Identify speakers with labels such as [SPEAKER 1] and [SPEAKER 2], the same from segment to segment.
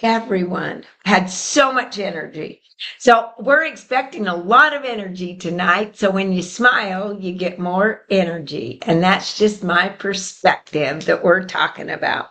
[SPEAKER 1] everyone had so much energy. So we're expecting a lot of energy tonight. So when you smile, you get more energy. And that's just my perspective that we're talking about.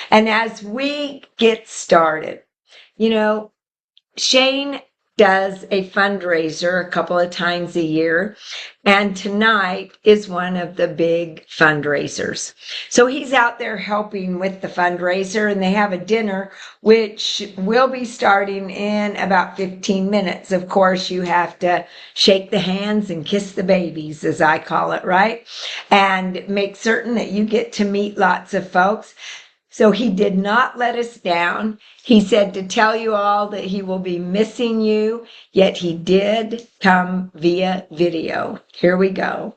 [SPEAKER 1] And as we get started, you know, Shane does a fundraiser a couple of times a year, and tonight is one of the big fundraisers. So he's out there helping with the fundraiser, and they have a dinner which will be starting in about 15 minutes. Of course, you have to shake the hands and kiss the babies, as I call it, right? And make certain that you get to meet lots of folks. So he did not let us down. He said to tell you all that he will be missing you, yet he did come via video. Here we go.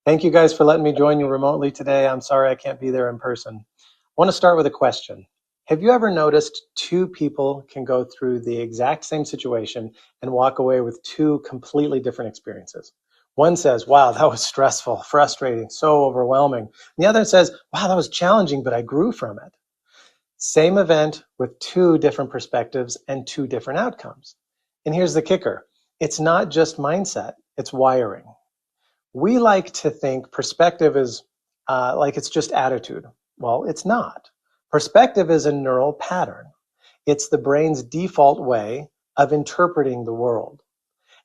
[SPEAKER 2] Thank you guys for letting me join you remotely today. I'm sorry I can't be there in person. I want to start with a question. Have you ever noticed two people can go through the exact same situation and walk away with two completely different experiences? One says, wow, that was stressful, frustrating, so overwhelming. And the other says, wow, that was challenging, but I grew from it. Same event with two different perspectives and two different outcomes. And here's the kicker. It's not just mindset, it's wiring. We like to think perspective is like it's just attitude. Well, it's not. Perspective is a neural pattern. It's the brain's default way of interpreting the world.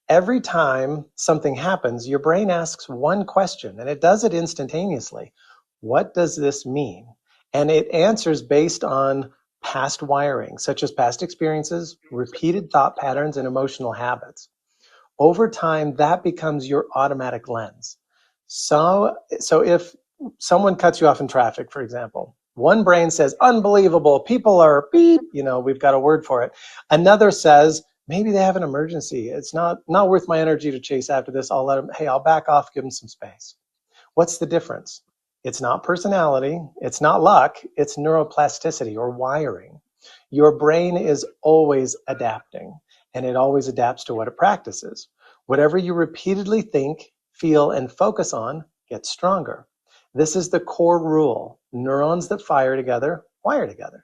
[SPEAKER 2] Every time something happens, your brain asks one question, and it does it instantaneously. What does this mean? And it answers based on past wiring, such as past experiences, repeated thought patterns, and emotional habits. Over time, that becomes your automatic lens. So if someone cuts you off in traffic, for example, one brain says, unbelievable, people are beep, we've got a word for it. Another says, maybe they have an emergency. It's not worth my energy to chase after this. I'll back off, give them some space. What's the difference? It's not personality, it's not luck, it's neuroplasticity or wiring. Your brain is always adapting, and it always adapts to what it practices. Whatever you repeatedly think, feel, and focus on gets stronger. This is the core rule. Neurons that fire together, wire together.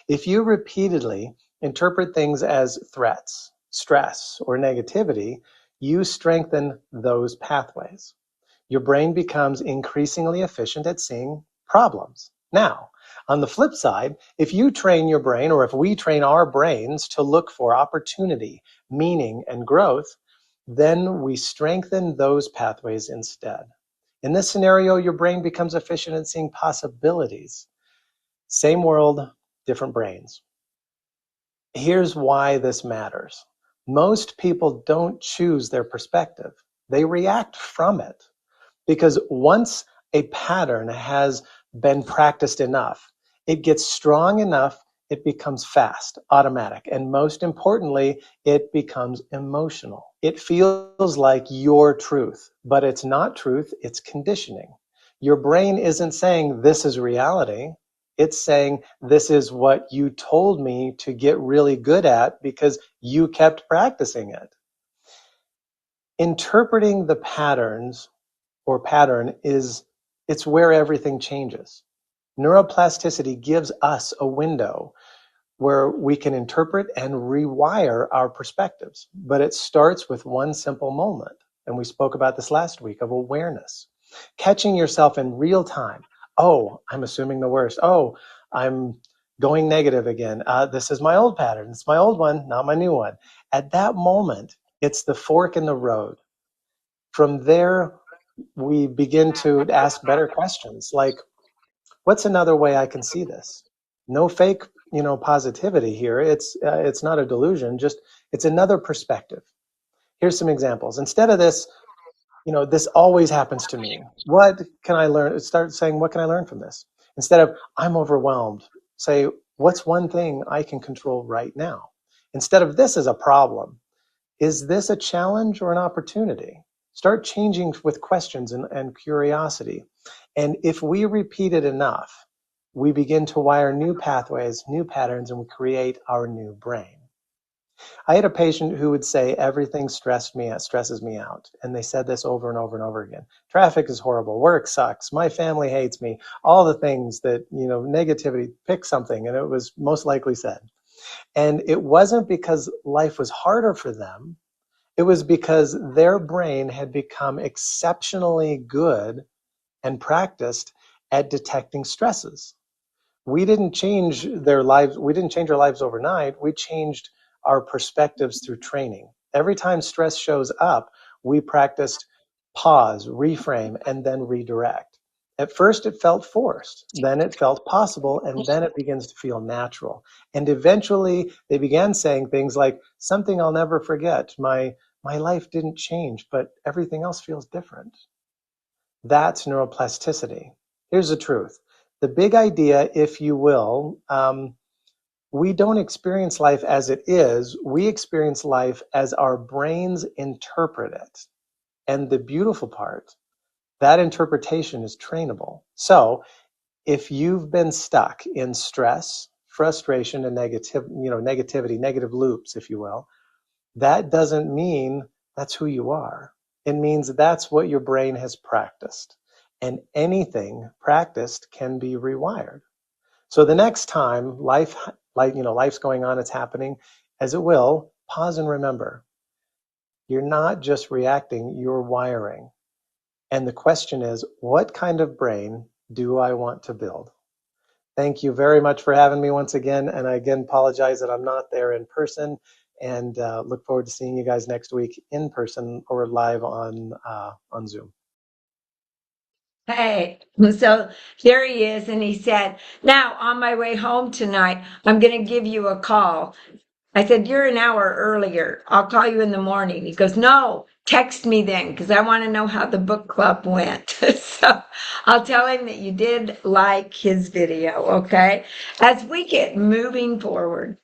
[SPEAKER 2] If you repeatedly interpret things as threats, stress, or negativity, you strengthen those pathways. Your brain becomes increasingly efficient at seeing problems. Now, on the flip side, if you train your brain, or if we train our brains to look for opportunity, meaning, and growth, then we strengthen those pathways instead. In this scenario, your brain becomes efficient at seeing possibilities. Same world, different brains. Here's why this matters. Most people don't choose their perspective. They react from it. Because once a pattern has been practiced enough, it gets strong enough, it becomes fast, automatic, and most importantly, it becomes emotional. It feels like your truth, but it's not truth, it's conditioning. Your brain isn't saying this is reality. It's saying this is what you told me to get really good at because you kept practicing it. Interpreting the patterns or pattern it's where everything changes. Neuroplasticity gives us a window where we can interpret and rewire our perspectives, but it starts with one simple moment. And we spoke about this last week of awareness, catching yourself in real time. Oh, I'm assuming the worst. Oh, I'm going negative again. This is my old pattern. It's my old one, not my new one. At that moment, it's the fork in the road. From there, we begin to ask better questions like, what's another way I can see this? No fake, positivity here. It's not a delusion, just it's another perspective. Here's some examples. Instead of this, this always happens to me. What can I learn? Start saying, what can I learn from this? Instead of, I'm overwhelmed, say, what's one thing I can control right now? Instead of, this is a problem, is this a challenge or an opportunity? Start changing with questions and curiosity. And if we repeat it enough, we begin to wire new pathways, new patterns, and we create our new brain. I had a patient who would say, everything stresses me out. And they said this over and over and over again. Traffic is horrible. Work sucks. My family hates me. All the things that, negativity, pick something. And it was most likely said. And it wasn't because life was harder for them. It was because their brain had become exceptionally good and practiced at detecting stresses. We didn't change their lives. We didn't change our lives overnight. We changed our perspectives through training. Every time stress shows up, we practiced pause, reframe, and then redirect. At first, it felt forced. Then it felt possible. And then it begins to feel natural. And eventually, they began saying things like, something I'll never forget. My life didn't change, but everything else feels different. That's neuroplasticity. Here's the truth. The big idea, if you will, we don't experience life as it is. We experience life as our brains interpret it. And the beautiful part, that interpretation is trainable. So if you've been stuck in stress, frustration, and negativity, negative loops, if you will, that doesn't mean that's who you are. It means that's what your brain has practiced. And anything practiced can be rewired. So the next time life's going on, it's happening, as it will, pause and remember. You're not just reacting, you're wiring. And the question is, what kind of brain do I want to build? Thank you very much for having me once again. And I again apologize that I'm not there in person, and look forward to seeing you guys next week in person or live on Zoom.
[SPEAKER 1] Hey, so there he is, and he said, now on my way home tonight, I'm going to give you a call. I said, you're an hour earlier. I'll call you in the morning. He goes, no, text me then, because I want to know how the book club went. So I'll tell him that you did like his video, okay? As we get moving forward,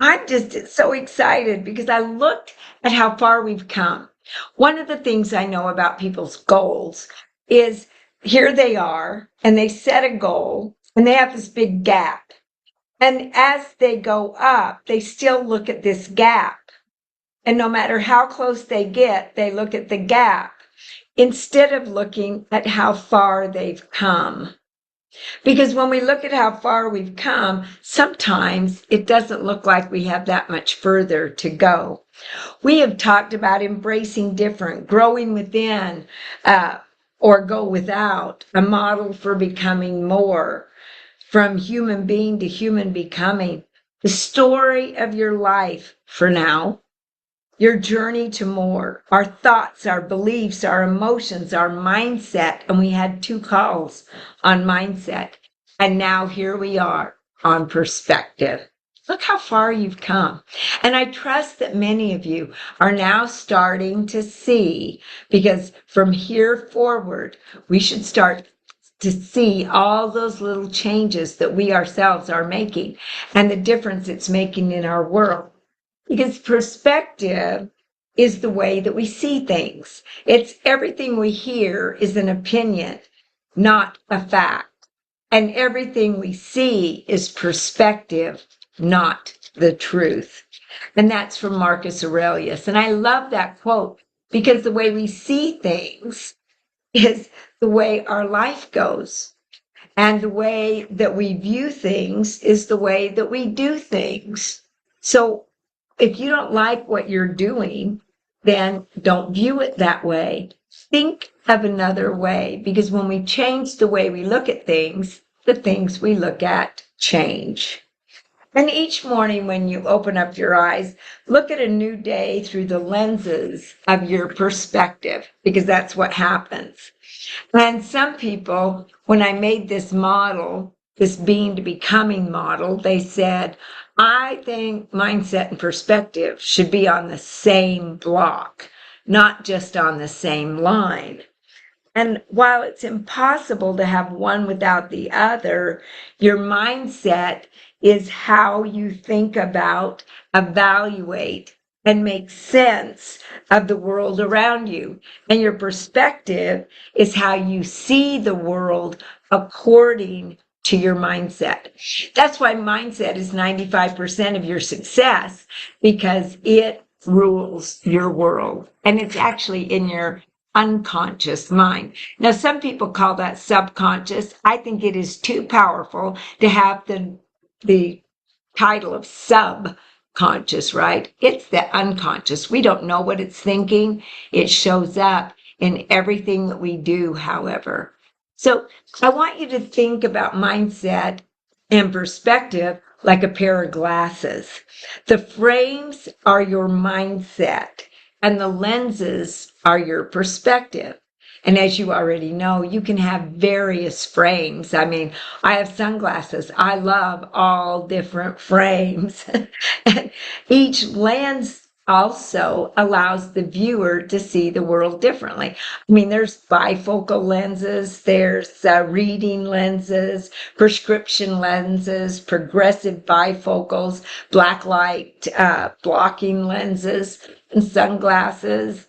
[SPEAKER 1] I'm just so excited because I looked at how far we've come. One of the things I know about people's goals is here they are, and they set a goal, and they have this big gap. And as they go up, they still look at this gap. And no matter how close they get, they look at the gap instead of looking at how far they've come. Because when we look at how far we've come, sometimes it doesn't look like we have that much further to go. We have talked about embracing different, growing within, or go without, a model for becoming more, from human being to human becoming, the story of your life for now, your journey to more, our thoughts, our beliefs, our emotions, our mindset. And we had 2 calls on mindset. And now here we are on perspective. Look how far you've come. And I trust that many of you are now starting to see, because from here forward, we should start to see all those little changes that we ourselves are making and the difference it's making in our world. Because perspective is the way that we see things. It's everything we hear is an opinion, not a fact. And everything we see is perspective, not the truth. And that's from Marcus Aurelius. And I love that quote because the way we see things is the way our life goes. And the way that we view things is the way that we do things. So if you don't like what you're doing, then don't view it that way. Think of another way, because when we change the way we look at things, the things we look at change. And each morning when you open up your eyes, look at a new day through the lenses of your perspective, because that's what happens. And some people, when I made this model, this being to becoming model, they said, I think mindset and perspective should be on the same block. not just on the same line. And while it's impossible to have one without the other, your mindset is how you think about, evaluate, and make sense of the world around you. And your perspective is how you see the world according to your mindset. That's why mindset is 95% of your success, because it rules your world. And it's actually in your unconscious mind. Now, some people call that subconscious. I think it is too powerful to have the title of subconscious, right? It's the unconscious. We don't know what it's thinking. It shows up in everything that we do, however. So I want you to think about mindset and perspective like a pair of glasses. The frames are your mindset, and the lenses are your perspective. And as you already know, you can have various frames. I mean, I have sunglasses. I love all different frames. And each lens also allows the viewer to see the world differently. I mean, there's bifocal lenses, there's reading lenses, prescription lenses, progressive bifocals, black light blocking lenses, and sunglasses.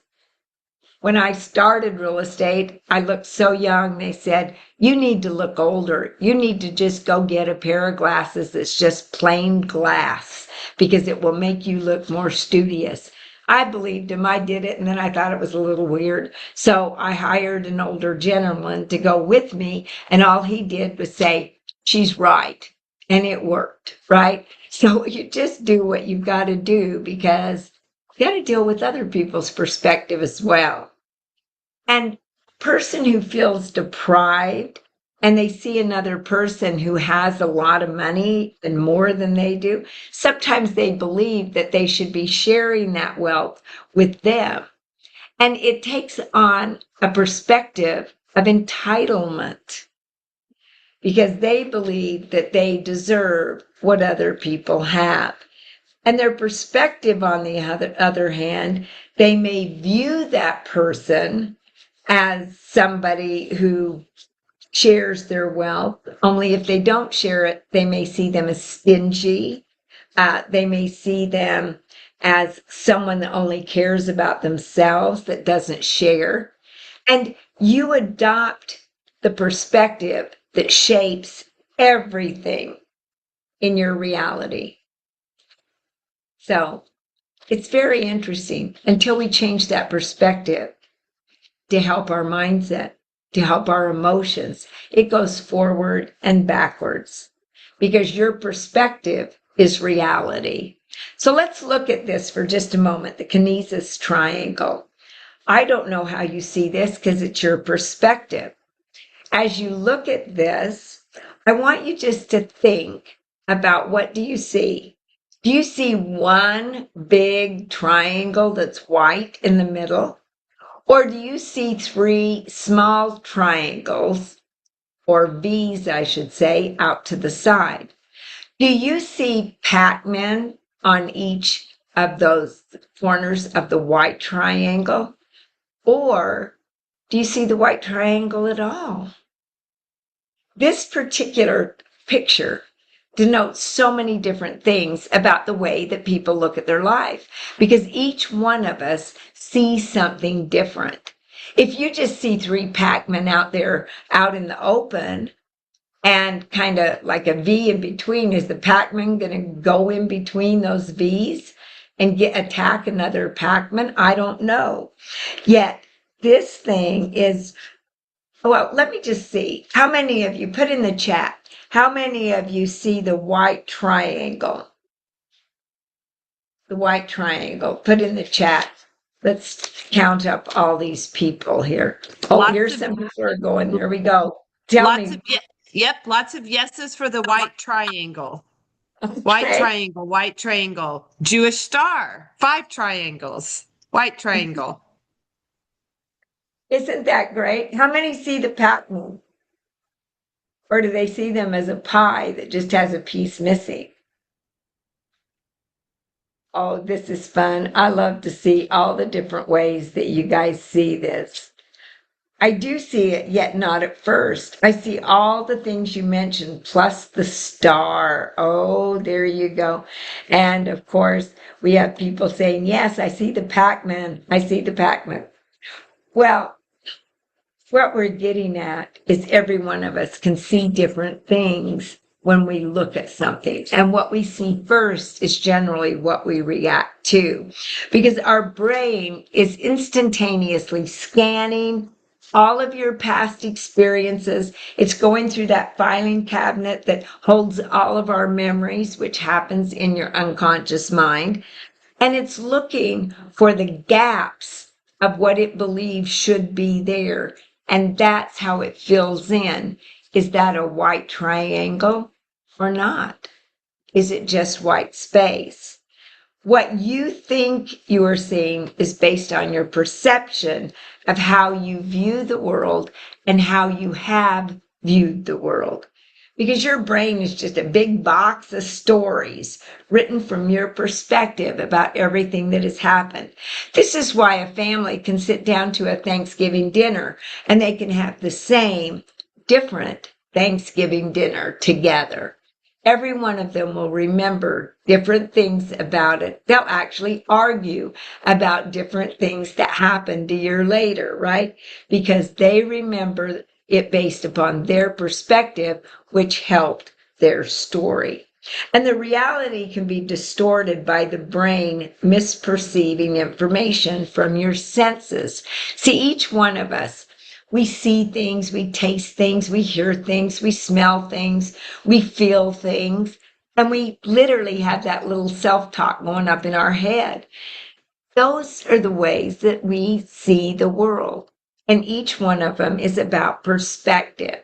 [SPEAKER 1] When I started real estate, I looked so young. They said, you need to look older. You need to just go get a pair of glasses that's just plain glass because it will make you look more studious. I believed him. I did it. And then I thought it was a little weird. So I hired an older gentleman to go with me. And all he did was say, she's right. And it worked, right? So you just do what you've got to do because you got to deal with other people's perspective as well. And person who feels deprived and they see another person who has a lot of money and more than they do, sometimes they believe that they should be sharing that wealth with them. And it takes on a perspective of entitlement because they believe that they deserve what other people have. And their perspective, on the other hand, they may view that person as somebody who shares their wealth. Only if they don't share it, they may see them as stingy. They may see them as someone that only cares about themselves, that doesn't share. And you adopt the perspective that shapes everything in your reality. So it's very interesting until we change that perspective to help our mindset, to help our emotions. It goes forward and backwards because your perspective is reality. So let's look at this for just a moment, the kinesis triangle. I don't know how you see this because it's your perspective. As you look at this, I want you just to think about, what do you see? Do you see one big triangle that's white in the middle? Or do you see three small triangles, or V's, I should say, out to the side? Do you see Pac-Man on each of those corners of the white triangle? Or do you see the white triangle at all? This particular picture denotes so many different things about the way that people look at their life because each one of us sees something different. If you just see three Pac-Men out there out in the open and kind of like a V in between, is the Pac-Man going to go in between those V's and attack another Pac-Man? I don't know. Yet this thing is, well, let me just see. How many of you, put in the chat, how many of you see the white triangle? The white triangle, put in the chat. Let's count up all these people here. Oh,
[SPEAKER 3] Lots
[SPEAKER 1] here's
[SPEAKER 3] of
[SPEAKER 1] some people are going. There we go. Tell
[SPEAKER 3] lots
[SPEAKER 1] me.
[SPEAKER 3] of yep, lots of yeses for the white triangle. White
[SPEAKER 1] Okay.
[SPEAKER 3] triangle, white triangle. Jewish star, 5 triangles. White triangle.
[SPEAKER 1] Isn't that great? How many see the pattern? Or do they see them as a pie that just has a piece missing? Oh, this is fun. I love to see all the different ways that you guys see this. I do see it, yet not at first. I see all the things you mentioned, plus the star. Oh, there you go. And of course, we have people saying, yes, I see the Pac-Man. I see the Pac-Man. Well, what we're getting at is every one of us can see different things when we look at something. And what we see first is generally what we react to, because our brain is instantaneously scanning all of your past experiences. It's going through that filing cabinet that holds all of our memories, which happens in your unconscious mind. And it's looking for the gaps of what it believes should be there. And that's how it fills in. Is that a white triangle or not? Is it just white space? What you think you are seeing is based on your perception of how you view the world and how you have viewed the world. Because your brain is just a big box of stories written from your perspective about everything that has happened. This is why a family can sit down to a Thanksgiving dinner and they can have the same different Thanksgiving dinner together. Every one of them will remember different things about it. They'll actually argue about different things that happened a year later, right? Because they remember it based upon their perspective, which helped their story. And the reality can be distorted by the brain misperceiving information from your senses. See, each one of us, we see things, we taste things, we hear things, we smell things, we feel things, and we literally have that little self-talk going up in our head. Those are the ways that we see the world, and each one of them is about perspective.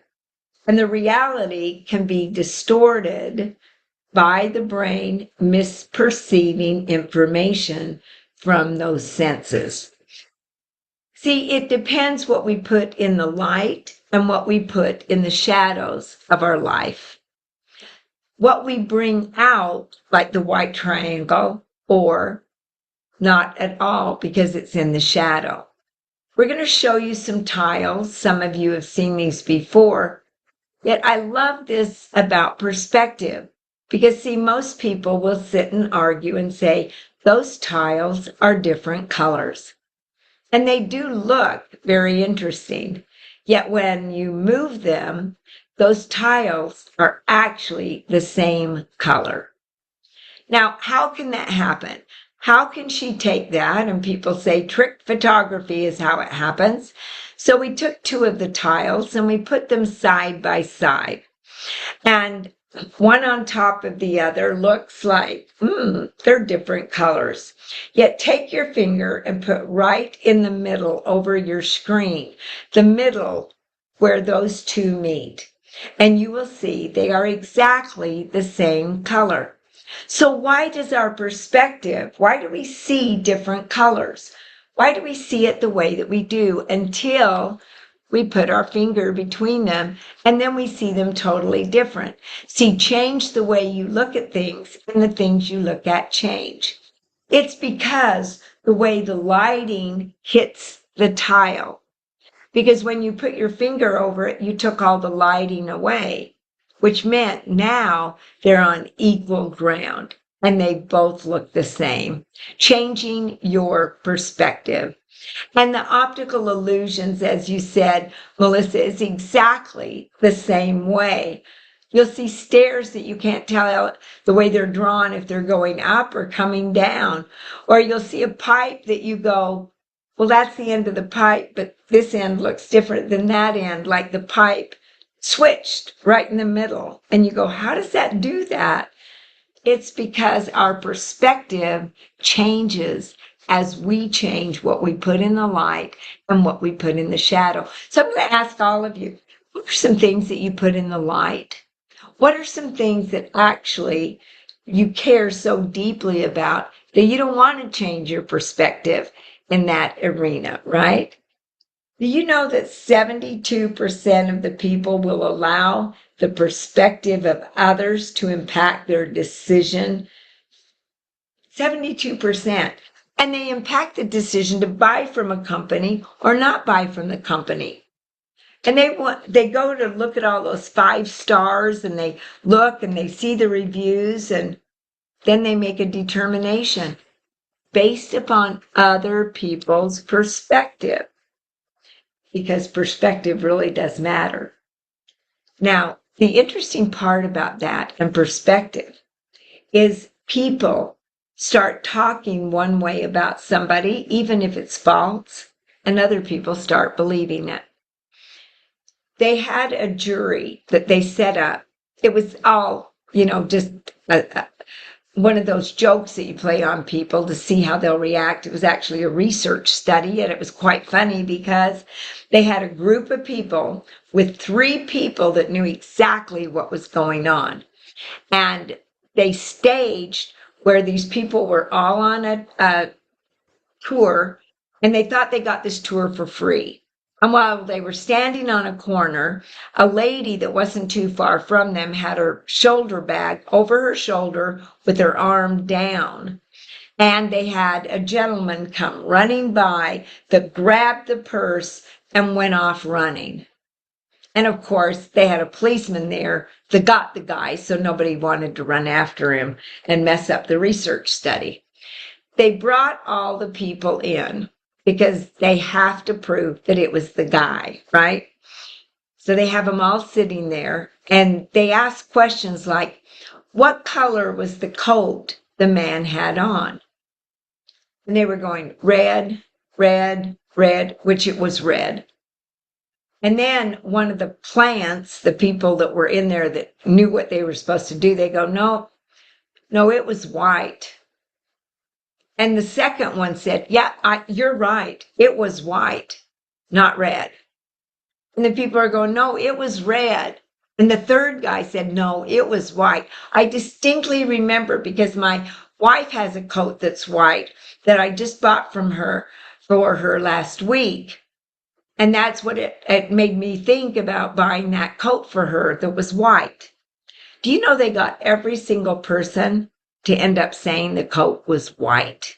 [SPEAKER 1] And the reality can be distorted by the brain misperceiving information from those senses. See, it depends what we put in the light and what we put in the shadows of our life. What we bring out, like the white triangle, or not at all because it's in the shadow. We're going to show you some tiles. Some of you have seen these before. Yet I love this about perspective because, see, most people will sit and argue and say, those tiles are different colors. And they do look very interesting. Yet when you move them, those tiles are actually the same color. Now, how can that happen? How can she take that? And people say trick photography is how it happens. So we took two of the tiles and we put them side by side. And one on top of the other looks like, they're different colors. Yet take your finger and put right in the middle over your screen, the middle where those two meet. And you will see they are exactly the same color. So why does our perspective, why do we see different colors? Why do we see it the way that we do until we put our finger between them and then we see them totally different? See, change the way you look at things and the things you look at change. It's because the way the lighting hits the tile. Because when you put your finger over it, you took all the lighting away, which meant now they're on equal ground and they both look the same, changing your perspective. And the optical illusions, as you said, Melissa, is exactly the same way. You'll see stairs that you can't tell the way they're drawn if they're going up or coming down. Or you'll see a pipe that you go, well, that's the end of the pipe, but this end looks different than that end, like the pipe switched right in the middle. And you go, how does that do that? It's because our perspective changes as we change what we put in the light and what we put in the shadow. So I'm going to ask all of you, what are some things that you put in the light? What are some things that actually you care so deeply about that you don't want to change your perspective in that arena, right? Do you know that 72% of the people will allow the perspective of others to impact their decision 72%. And they impact the decision to buy from a company or not buy from the company. And they go to look at all those 5 stars, and they look and they see the reviews, and then they make a determination based upon other people's perspective, because perspective really does matter. Now, the interesting part about that and perspective is people start talking one way about somebody, even if it's false, and other people start believing it. They had a jury that they set up. It was all, just one of those jokes that you play on people to see how they'll react. It was actually a research study, and it was quite funny because they had a group of people with 3 people that knew exactly what was going on. And they staged where these people were all on a tour, and they thought they got this tour for free. And while they were standing on a corner, a lady that wasn't too far from them had her shoulder bag over her shoulder with her arm down. And they had a gentleman come running by that grabbed the purse and went off running. And of course, they had a policeman there that got the guy, so nobody wanted to run after him and mess up the research study. They brought all the people in because they have to prove that it was the guy, right? So they have them all sitting there, and they ask questions like, what color was the coat the man had on? And they were going, red, red, red, which it was red. And then one of the plants, the people that were in there that knew what they were supposed to do, they go, no, it was white. And the second one said, yeah, you're right. It was white, not red. And the people are going, no, it was red. And the third guy said, no, it was white. I distinctly remember because my wife has a coat that's white that I just bought from her for her last week. And that's what it made me think about buying that coat for her that was white. Do you know they got every single person to end up saying the coat was white?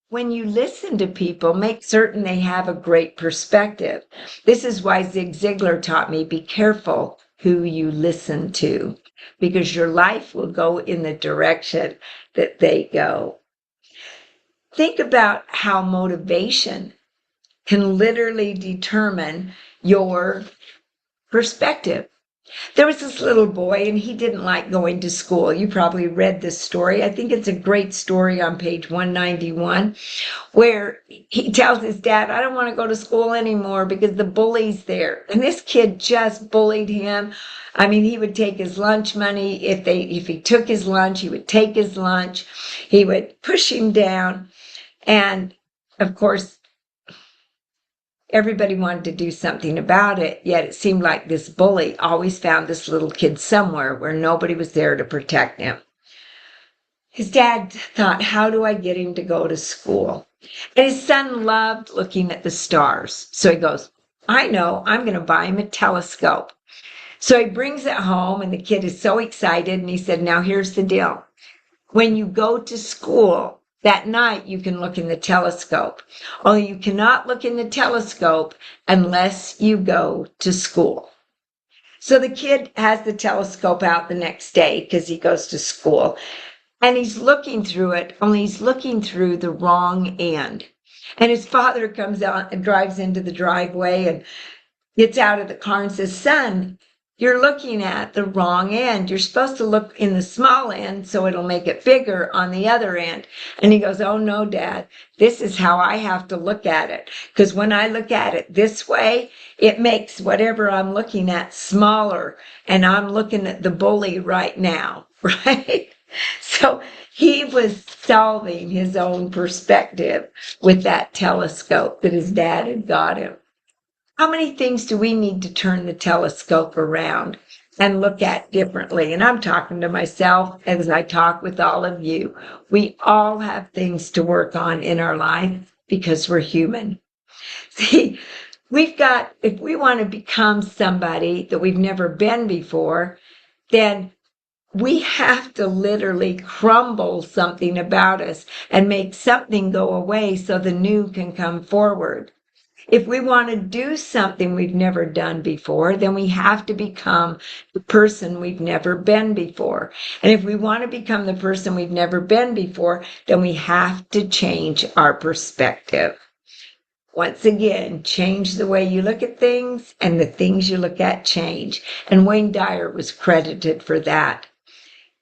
[SPEAKER 1] When you listen to people, make certain they have a great perspective. This is why Zig Ziglar taught me, be careful who you listen to, because your life will go in the direction that they go. Think about how motivation can literally determine your perspective. There was this little boy, and he didn't like going to school. You probably read this story. I think it's a great story on page 191, where he tells his dad, I don't want to go to school anymore because the bully's there. And this kid just bullied him. I mean, he would take his lunch money. If he took his lunch, he would take his lunch. He would push him down. And of course, everybody wanted to do something about it, yet it seemed like this bully always found this little kid somewhere where nobody was there to protect him. His dad thought, how do I get him to go to school? And his son loved looking at the stars. So he goes, I know, I'm going to buy him a telescope. So he brings it home, and the kid is so excited, and he said, now here's the deal. When you go to school, that night you can look in the telescope. Only you cannot look in the telescope unless you go to school. So the kid has the telescope out the next day because he goes to school. And he's looking through it, only he's looking through the wrong end. And his father comes out and drives into the driveway and gets out of the car and says, son, you're looking at the wrong end. You're supposed to look in the small end so it'll make it bigger on the other end. And he goes, oh no, Dad, this is how I have to look at it. Because when I look at it this way, it makes whatever I'm looking at smaller. And I'm looking at the bully right now, right? So he was solving his own perspective with that telescope that his dad had got him. How many things do we need to turn the telescope around and look at differently? And I'm talking to myself as I talk with all of you. We all have things to work on in our life because we're human. See, if we want to become somebody that we've never been before, then we have to literally crumble something about us and make something go away so the new can come forward. If we want to do something we've never done before, then we have to become the person we've never been before. And if we want to become the person we've never been before, then we have to change our perspective. Once again, change the way you look at things, and the things you look at change. And Wayne Dyer was credited for that.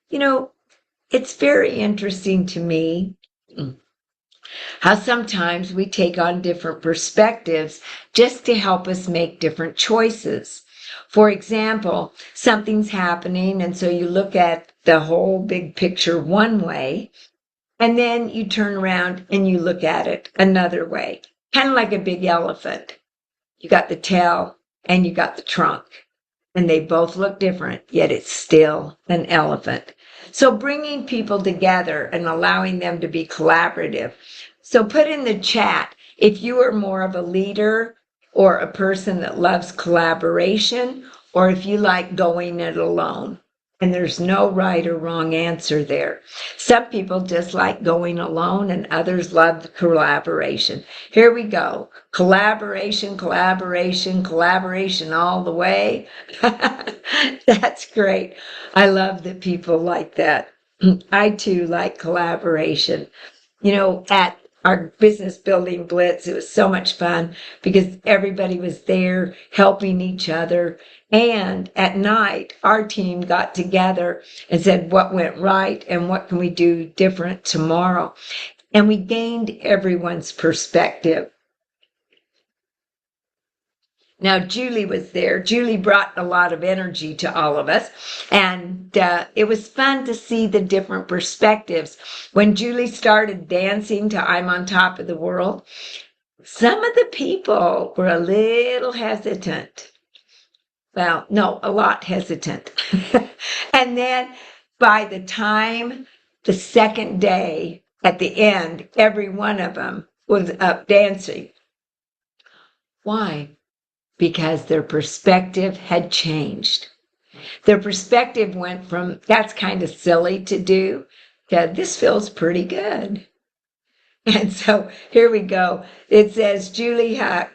[SPEAKER 1] You know, it's very interesting to me how sometimes we take on different perspectives just to help us make different choices. For example, something's happening, and so you look at the whole big picture one way, and then you turn around and you look at it another way, kind of like a big elephant. You got the tail and you got the trunk, and they both look different, yet it's still an elephant. So bringing people together and allowing them to be collaborative. So put in the chat if you are more of a leader or a person that loves collaboration, or if you like going it alone. And there's no right or wrong answer there. Some people just like going alone, and others love the collaboration. Here we go. Collaboration, collaboration, collaboration all the way. That's great. I love that people like that. I too like collaboration. You know, at our business building blitz, it was so much fun because everybody was there helping each other. And at night, our team got together and said what went right and what can we do different tomorrow. And we gained everyone's perspective. Now, Julie was there. Julie brought a lot of energy to all of us. And it was fun to see the different perspectives. When Julie started dancing to I'm on Top of the World, some of the people were a little hesitant. Well, no, a lot hesitant. And then by the time the second day, at the end, every one of them was up dancing. Why? Because their perspective had changed. Their perspective went from, that's kind of silly to do, to this feels pretty good. And so here we go. It says Julie Huck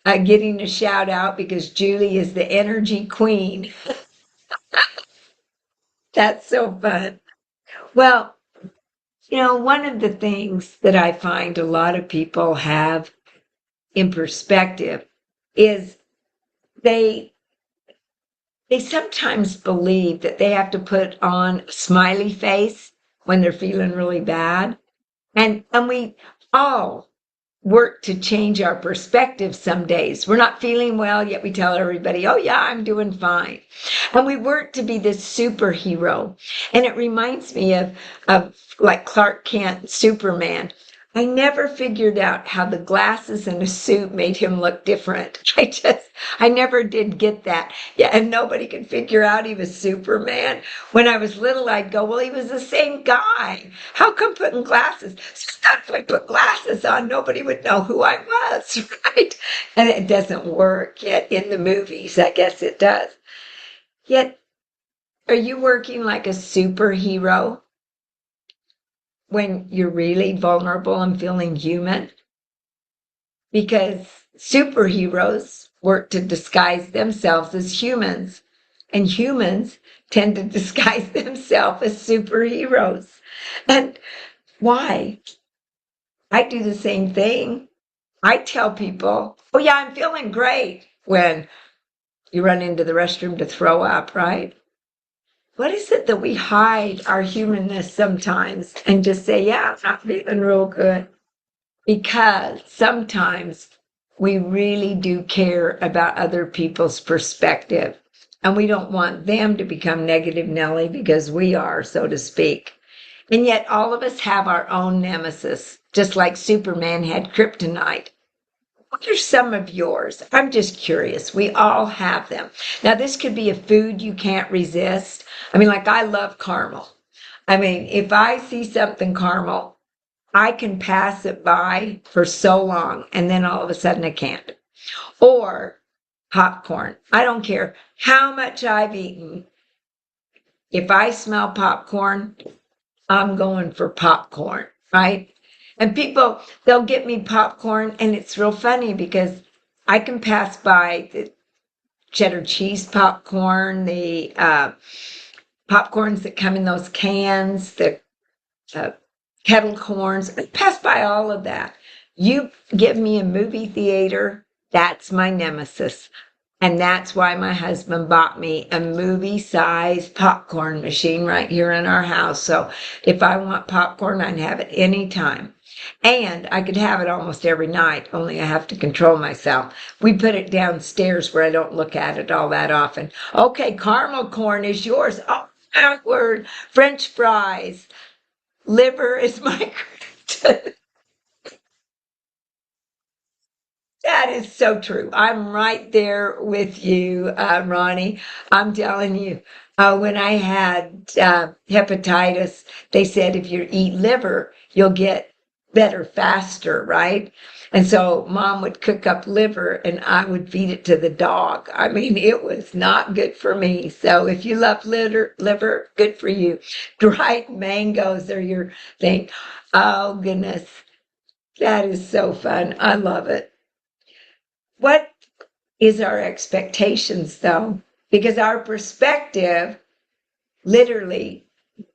[SPEAKER 1] getting a shout out because Julie is the energy queen. That's so fun. Well, you know, one of the things that I find a lot of people have in perspective is they they sometimes believe that they have to put on a smiley face when they're feeling really bad. And we all work to change our perspective some days. We're not feeling well, yet we tell everybody, oh, yeah, I'm doing fine. And we work to be this superhero. And it reminds me of like Clark Kent, Superman. I never figured out how the glasses and a suit made him look different. I never did get that. Yeah, and nobody could figure out he was Superman. When I was little, I'd go, well, he was the same guy. How come putting glasses? Sometimes if I put glasses on, nobody would know who I was, right? And it doesn't work yet in the movies. I guess it does. Yet, are you working like a superhero when you're really vulnerable and feeling human? Because superheroes work to disguise themselves as humans, and humans tend to disguise themselves as superheroes. And why? I do the same thing. I tell people, oh, yeah, I'm feeling great when you run into the restroom to throw up, right? What is it that we hide our humanness sometimes and just say, yeah, I'm not feeling real good? Because sometimes we really do care about other people's perspective, and we don't want them to become negative Nelly because we are, so to speak. And yet all of us have our own nemesis, just like Superman had kryptonite. What are some of yours? I'm just curious. We all have them. Now, this could be a food you can't resist. I mean, like I love caramel. I mean, if I see something caramel, I can pass it by for so long, and then all of a sudden I can't. Or popcorn. I don't care how much I've eaten. If I smell popcorn, I'm going for popcorn, right? And people, they'll get me popcorn, and it's real funny because I can pass by the cheddar cheese popcorn, the popcorns that come in those cans, the uh, kettle corns. I pass by all of that. You give me a movie theater, that's my nemesis. And that's why my husband bought me a movie-sized popcorn machine right here in our house. So if I want popcorn, I can have it anytime. And I could have it almost every night, only I have to control myself. We put it downstairs where I don't look at it all that often. Okay, caramel corn is yours. Oh, my word. French fries. Liver is my kryptonite. That is so true. I'm right there with you, Ronnie. I'm telling you, when I had hepatitis, they said if you eat liver, you'll get better faster, right? And so mom would cook up liver and I would feed it to the dog. I mean, it was not good for me. So if you love liver, good for you. Dried mangoes are your thing. Oh, goodness. That is so fun. I love it. What is our expectations though? Because our perspective literally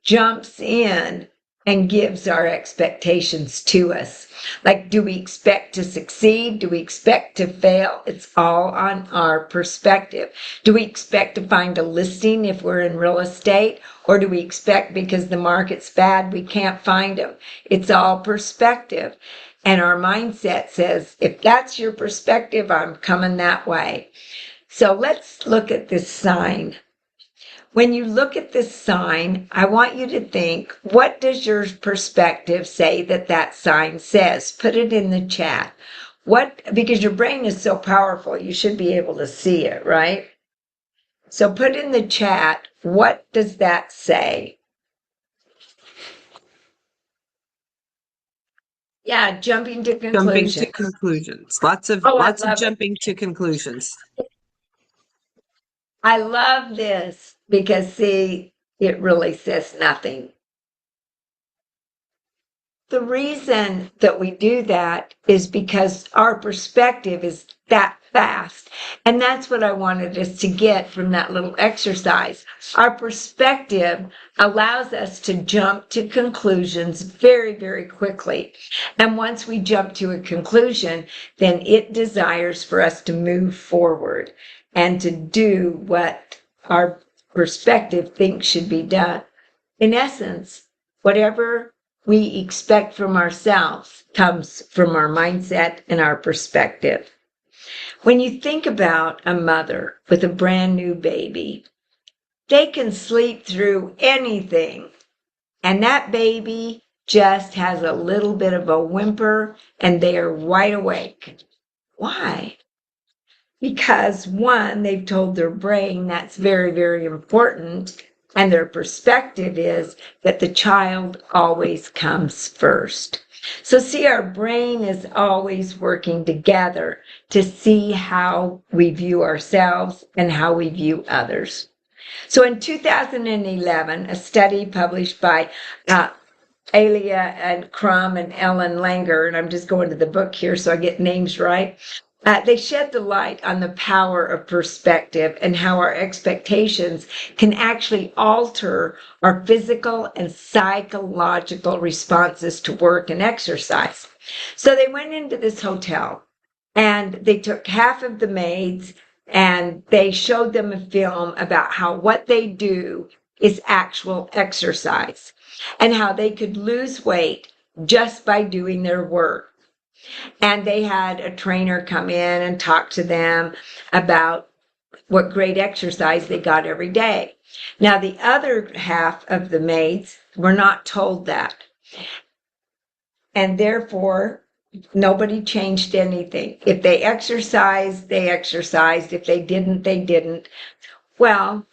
[SPEAKER 1] jumps in and gives our expectations to us. Like, do we expect to succeed? Do we expect to fail? It's all on our perspective. Do we expect to find a listing if we're in real estate? Or do we expect because the market's bad, we can't find them? It's all perspective. And our mindset says, if that's your perspective, I'm coming that way. So let's look at this sign. When you look at this sign, I want you to think, what does your perspective say that that sign says? Put it in the chat. What, because your brain is so powerful, you should be able to see it, right? So put in the chat, what does that say? Yeah, jumping to
[SPEAKER 3] Jumping to
[SPEAKER 1] conclusions.
[SPEAKER 3] conclusions. Lots of
[SPEAKER 1] Oh, I
[SPEAKER 3] lots of
[SPEAKER 1] love it.
[SPEAKER 3] jumping to conclusions.
[SPEAKER 1] I love this because, see, it really says nothing. The reason that we do that is because our perspective is that fast. And that's what I wanted us to get from that little exercise. Our perspective allows us to jump to conclusions very, very quickly. And once we jump to a conclusion, then it desires for us to move forward and to do what our perspective thinks should be done. In essence, whatever we expect from ourselves comes from our mindset and our perspective. When you think about a mother with a brand new baby, they can sleep through anything, and that baby just has a little bit of a whimper and they are wide awake. Why? Because one, they've told their brain that's very, very important. And their perspective is that the child always comes first. So, see, our brain is always working together to see how we view ourselves and how we view others. So, in 2011, a study published by Alia and Crum and Ellen Langer, and I'm just going to the book here so I get names right. They shed the light on the power of perspective and how our expectations can actually alter our physical and psychological responses to work and exercise. So they went into this hotel and they took half of the maids and they showed them a film about how what they do is actual exercise and how they could lose weight just by doing their work. And they had a trainer come in and talk to them about what great exercise they got every day. Now, the other half of the maids were not told that. And therefore, nobody changed anything. If they exercised, they exercised. If they didn't, they didn't. Well,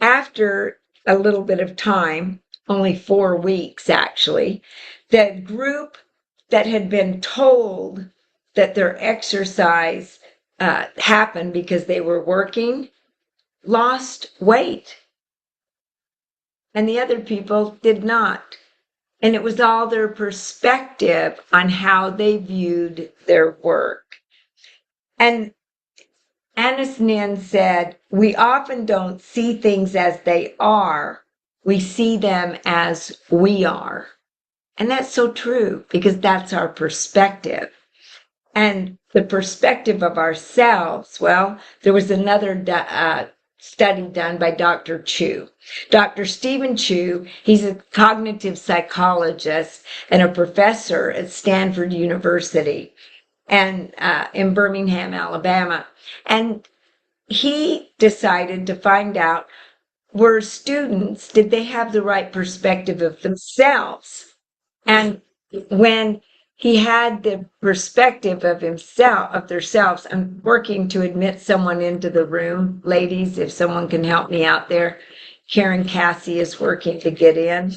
[SPEAKER 1] after a little bit of time, only 4 weeks actually, the group that had been told that their exercise happened because they were working lost weight. and the other people did not. And it was all their perspective on how they viewed their work. And Annis Nin said, we often don't see things as they are, we see them as we are. And that's so true because that's our perspective. And the perspective of ourselves, well, there was another study done by Dr. Chu. Dr. Stephen Chu, he's a cognitive psychologist and a professor at Stanford University and in Birmingham, Alabama. And he decided to find out, were students, did they have the right perspective of themselves? And when he had the perspective of himself, of themselves, I'm working to admit someone into the room. Ladies, if someone can help me out there. Karen Cassie is working to get in.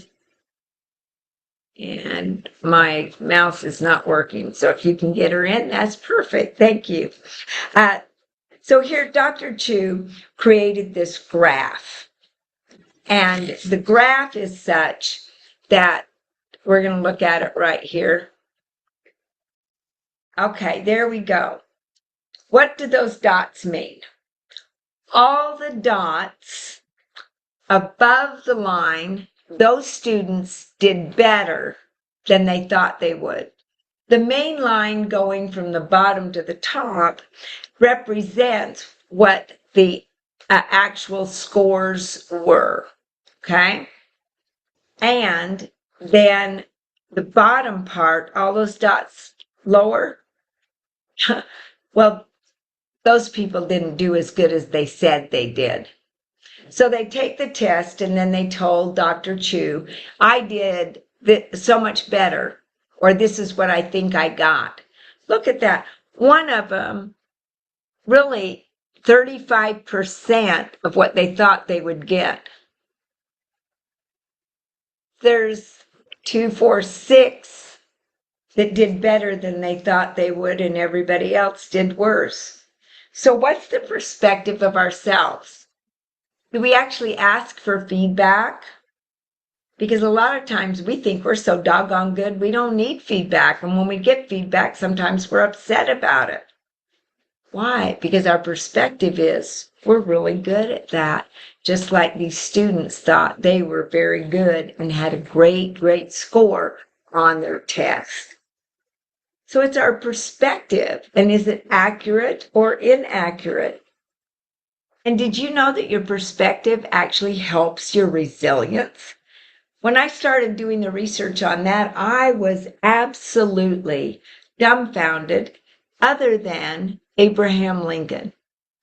[SPEAKER 1] And my mouse is not working. So if you can get her in, that's perfect. Thank you. So here, Dr. Chu created this graph. And the graph is such that we're going to look at it right here. Okay, there we go. What do those dots mean? All the dots above the line, those students did better than they thought they would. The main line going from the bottom to the top represents what the actual scores were, okay? And then the bottom part, all those dots lower, well, those people didn't do as good as they said they did. So they take the test and then they told Dr. Chu, I did so much better, or this is what I think I got. Look at that. One of them, really 35% of what they thought they would get. There's 2, 4, 6 that did better than they thought they would, and everybody else did worse. So what's the perspective of ourselves? Do we actually ask for feedback? Because a lot of times we think we're so doggone good, we don't need feedback. And when we get feedback, sometimes we're upset about it. Why? Because our perspective is we're really good at that. Just like these students thought they were very good and had a great, great score on their test. So it's our perspective. And is it accurate or inaccurate? And did you know that your perspective actually helps your resilience? When I started doing the research on that, I was absolutely dumbfounded, other than Abraham Lincoln.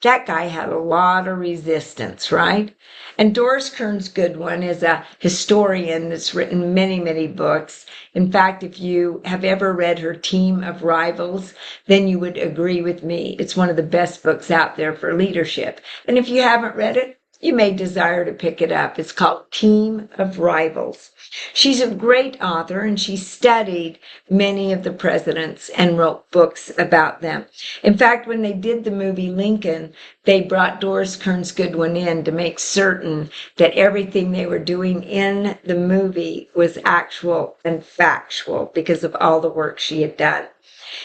[SPEAKER 1] That guy had a lot of resistance, right? And Doris Kearns Goodwin is a historian that's written many, many books. In fact, if you have ever read her Team of Rivals, then you would agree with me. It's one of the best books out there for leadership. And if you haven't read it, you may desire to pick it up. It's called Team of Rivals. She's a great author, and she studied many of the presidents and wrote books about them. In fact, when they did the movie Lincoln, they brought Doris Kearns Goodwin in to make certain that everything they were doing in the movie was actual and factual because of all the work she had done.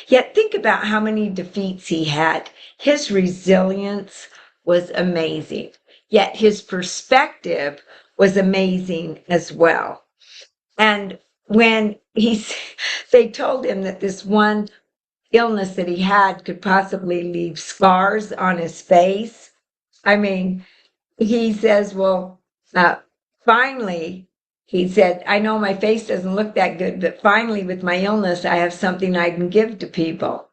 [SPEAKER 1] Yet think about how many defeats he had. His resilience was amazing. Yet his perspective was amazing as well. And when they told him that this one illness that he had could possibly leave scars on his face, I mean, he says, well, finally, he said, I know my face doesn't look that good, but finally with my illness, I have something I can give to people.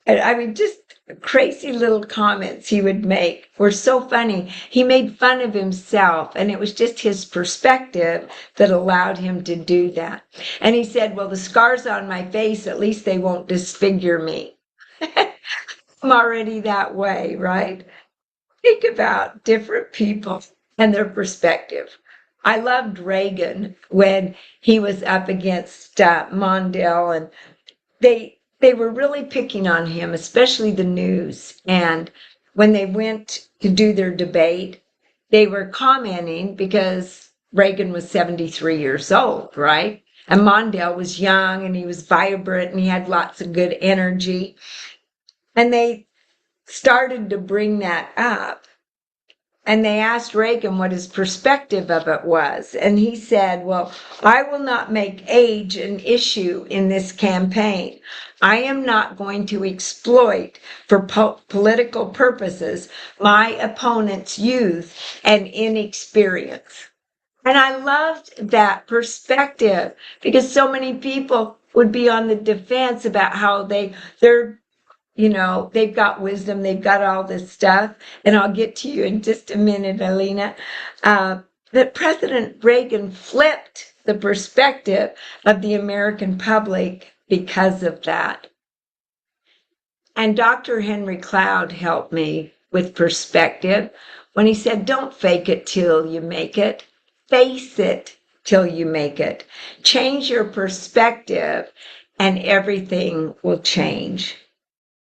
[SPEAKER 1] And I mean, just crazy little comments he would make were so funny. He made fun of himself, and it was just his perspective that allowed him to do that. And he said, well, the scars on my face, at least they won't disfigure me. I'm already that way, right? Think about different people and their perspective. I loved Reagan when he was up against Mondale, and they were really picking on him, especially the news. And when they went to do their debate, they were commenting because Reagan was 73 years old, right? And Mondale was young and he was vibrant and he had lots of good energy. And they started to bring that up. And they asked Reagan what his perspective of it was. And he said, well, I will not make age an issue in this campaign. I am not going to exploit for political purposes my opponent's youth and inexperience. And I loved that perspective because so many people would be on the defense about how they're they've got wisdom, they've got all this stuff, and I'll get to you in just a minute, Alina. That President Reagan flipped the perspective of the American public because of that. And Dr. Henry Cloud helped me with perspective when he said, don't fake it till you make it, face it till you make it. Change your perspective and everything will change.